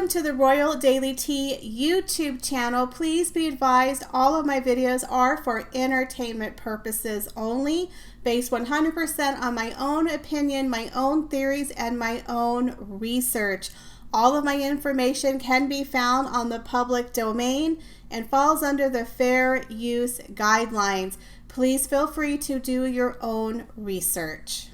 Welcome to the Royal Daily Tea YouTube channel. Please be advised all of my videos are for entertainment purposes only, based 100% on my own opinion, my own theories, and my own research. All of my information can be found on the public domain and falls under the fair use guidelines. Please feel free to do your own research.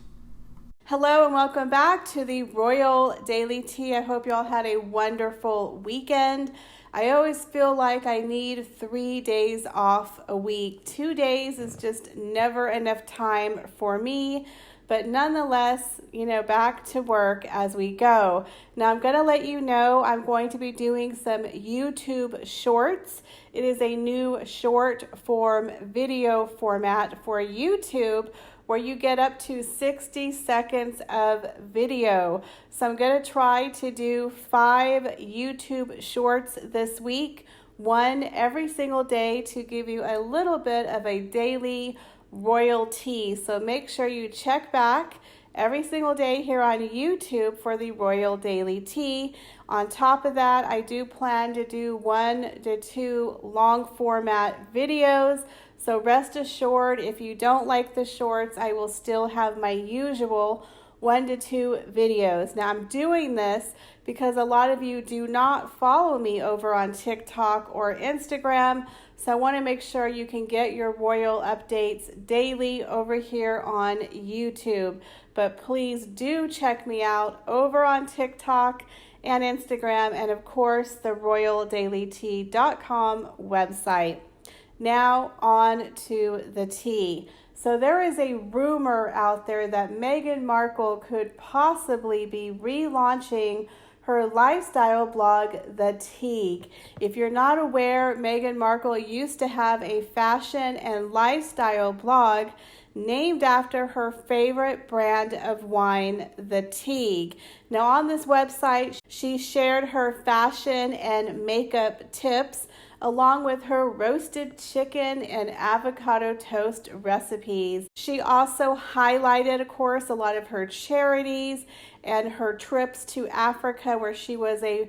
Hello and welcome back to the Royal Daily Tea. I hope you all had a wonderful weekend. I always feel like I need 3 days off a week. 2 days is just never enough time for me. But nonetheless, back to work as we go. Now I'm going to let you know I'm going to be doing some YouTube shorts. It is a new short form video format for YouTube where you get up to 60 seconds of video. So I'm going to try to do 5 YouTube shorts this week, one every single day, to give you a little bit of a daily royal tea. So make sure you check back every single day here on YouTube for the Royal Daily Tea. On top of that, I do plan to do 1 to 2 long format videos. So rest assured, if you don't like the shorts, I will still have my usual 1 to 2 videos. Now I'm doing this because a lot of you do not follow me over on TikTok or Instagram. So I want to make sure you can get your royal updates daily over here on YouTube. But please do check me out over on TikTok and Instagram, and of course the royaldailytea.com website. Now on to the tea. So there is a rumor out there that Meghan Markle could possibly be relaunching her lifestyle blog, The Tig. If you're not aware, Meghan Markle used to have a fashion and lifestyle blog named after her favorite brand of wine, The Tig. Now on this website, she shared her fashion and makeup tips along with her roasted chicken and avocado toast recipes. She also highlighted, of course, a lot of her charities and her trips to Africa, where she was a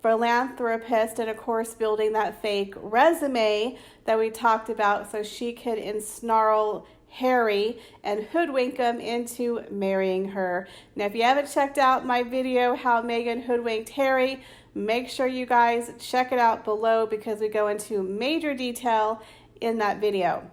philanthropist and, of course, building that fake resume that we talked about so she could ensnarl Harry and hoodwink him into marrying her. Now, if you haven't checked out my video, How Meghan Hoodwinked Harry, make sure you guys check it out below because we go into major detail in that video.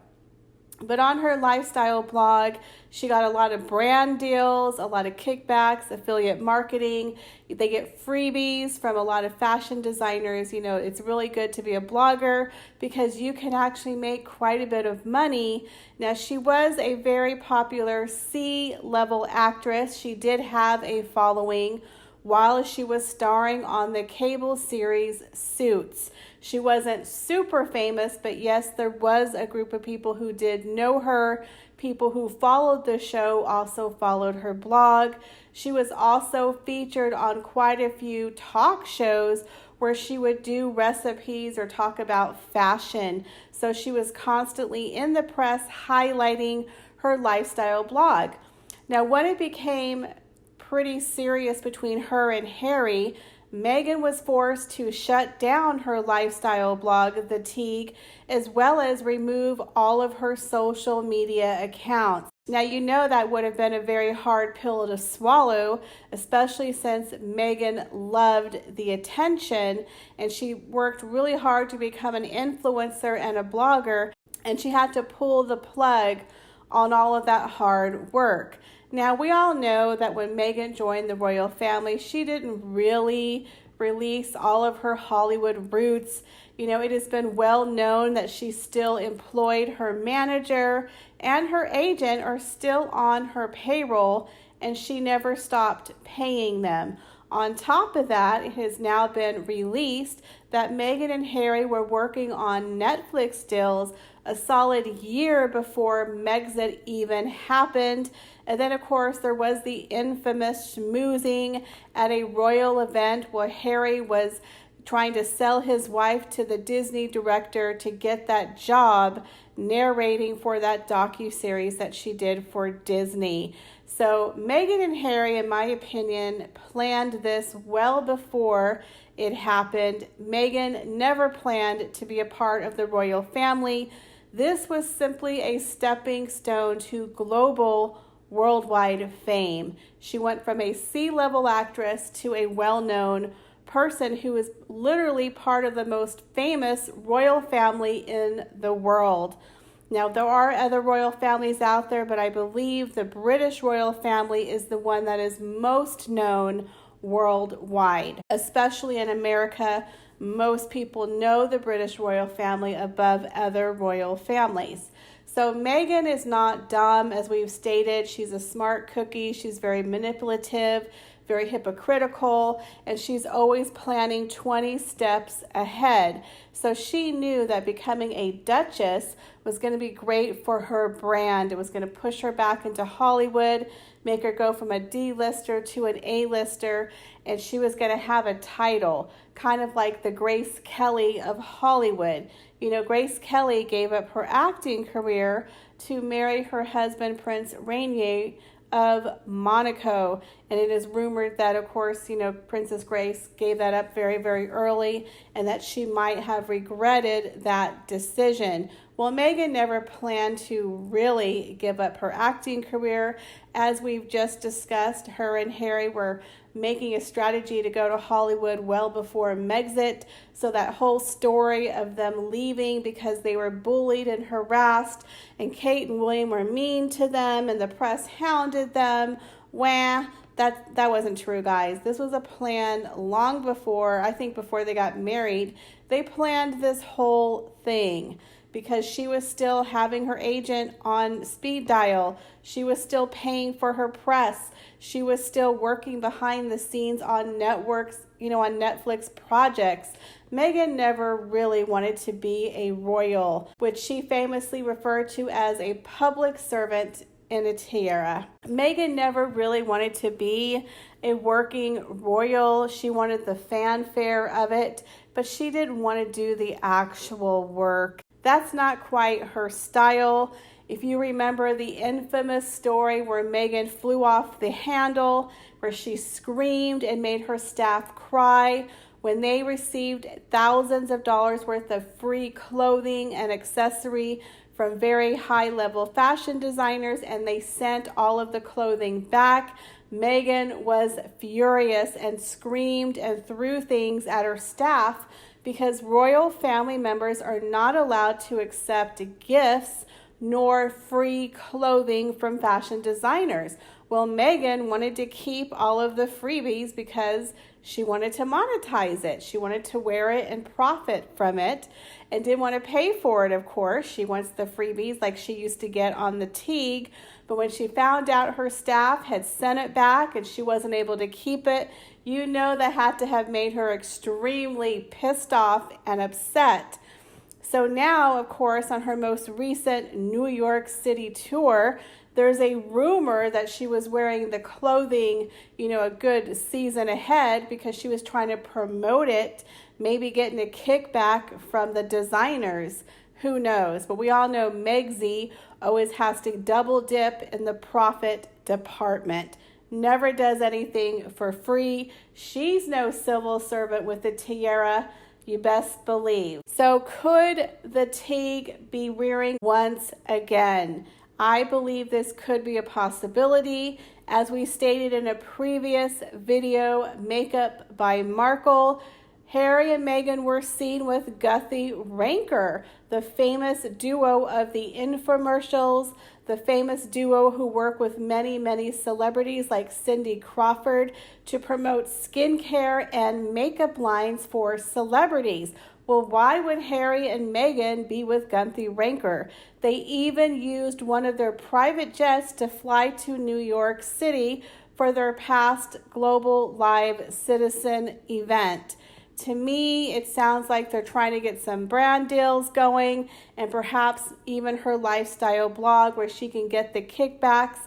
But on her lifestyle blog, she got a lot of brand deals, a lot of kickbacks, affiliate marketing. They get freebies from a lot of fashion designers. It's really good to be a blogger because you can actually make quite a bit of money. Now, she was a very popular C-level actress. She did have a following while she was starring on the cable series Suits. She wasn't super famous, but yes, there was a group of people who did know her. People who followed the show also followed her blog. She was also featured on quite a few talk shows where she would do recipes or talk about fashion. So she was constantly in the press highlighting her lifestyle blog. Now, when it became pretty serious between her and Harry, Meghan was forced to shut down her lifestyle blog, The Tig, as well as remove all of her social media accounts. Now, that would have been a very hard pill to swallow, especially since Meghan loved the attention and she worked really hard to become an influencer and a blogger, and she had to pull the plug on all of that hard work. Now, we all know that when Meghan joined the royal family, she didn't really release all of her Hollywood roots. It has been well known that she still employed her manager, and her agent are still on her payroll, and she never stopped paying them. On top of that, it has now been released that Meghan and Harry were working on Netflix deals a solid year before Megxit even happened. And then, of course, there was the infamous schmoozing at a royal event where Harry was trying to sell his wife to the Disney director to get that job narrating for that docuseries that she did for Disney. So Meghan and Harry, in my opinion, planned this well before it happened. Meghan never planned to be a part of the royal family. This was simply a stepping stone to global, worldwide fame. She went from a C-level actress to a well-known person who is literally part of the most famous royal family in the world. Now, there are other royal families out there, but I believe the British royal family is the one that is most known worldwide, especially in America. Most people know the British royal family above other royal families. So Meghan is not dumb, as we've stated. She's a smart cookie. She's very manipulative, very hypocritical, and she's always planning 20 steps ahead. So she knew that becoming a duchess was going to be great for her brand. It was going to push her back into Hollywood, make her go from a D-lister to an A-lister, and she was going to have a title, kind of like the Grace Kelly of Hollywood. You know, Grace Kelly gave up her acting career to marry her husband, Prince Rainier of Monaco, and it is rumored that, of course, you know, Princess Grace gave that up very, very early, and that she might have regretted that decision. Well, Meghan never planned to really give up her acting career. As we've just discussed, her and Harry were making a strategy to go to Hollywood well before Megxit. So that whole story of them leaving because they were bullied and harassed, and Kate and William were mean to them, and the press hounded them. Wah, that wasn't true, guys. This was a plan long before, I think before they got married. They planned this whole thing because she was still having her agent on speed dial. She was still paying for her press. She was still working behind the scenes on networks, you know, on Netflix projects. Meghan never really wanted to be a royal, which she famously referred to as a public servant in a tiara. Meghan never really wanted to be a working royal. She wanted the fanfare of it, but she didn't want to do the actual work. That's not quite her style. If you remember the infamous story where Meghan flew off the handle, where she screamed and made her staff cry when they received thousands of dollars worth of free clothing and accessory from very high-level fashion designers, and they sent all of the clothing back. Meghan was furious and screamed and threw things at her staff because royal family members are not allowed to accept gifts nor free clothing from fashion designers. Well, Meghan wanted to keep all of the freebies because she wanted to monetize it. She wanted to wear it and profit from it, and didn't want to pay for it, of course. She wants the freebies like she used to get on the Tig. But when she found out her staff had sent it back and she wasn't able to keep it, you know that had to have made her extremely pissed off and upset. So now, of course, on her most recent New York City tour, there's a rumor that she was wearing the clothing, you know, a good season ahead because she was trying to promote it, maybe getting a kickback from the designers. Who knows? But we all know Megxi always has to double dip in the profit department. Never does anything for free. She's no civil servant with the tiara, you best believe. So could the Tig be rearing once again? I believe this could be a possibility. As we stated in a previous video, Makeup by Markle, Harry and Meghan were seen with Guthy Ranker, the famous duo of the infomercials, the famous duo who work with many, many celebrities like Cindy Crawford to promote skincare and makeup lines for celebrities. Well, why would Harry and Meghan be with Guthy Ranker? They even used one of their private jets to fly to New York City for their past Global Live Citizen event. To me, it sounds like they're trying to get some brand deals going, and perhaps even her lifestyle blog where she can get the kickbacks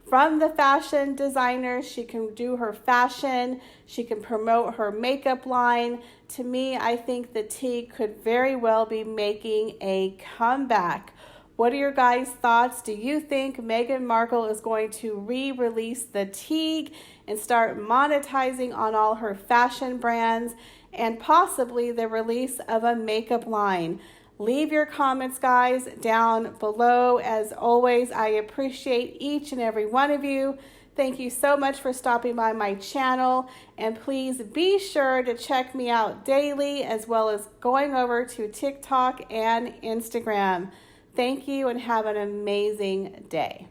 from the fashion designers. She can do her fashion. She can promote her makeup line. To me, I think the Tig could very well be making a comeback. What are your guys' thoughts? Do you think Meghan Markle is going to re-release the Tig and start monetizing on all her fashion brands and possibly the release of a makeup line. Leave your comments, guys, down below. As always, I appreciate each and every one of you. Thank you so much for stopping by my channel, and please be sure to check me out daily, as well as going over to TikTok and Instagram. Thank you and have an amazing day.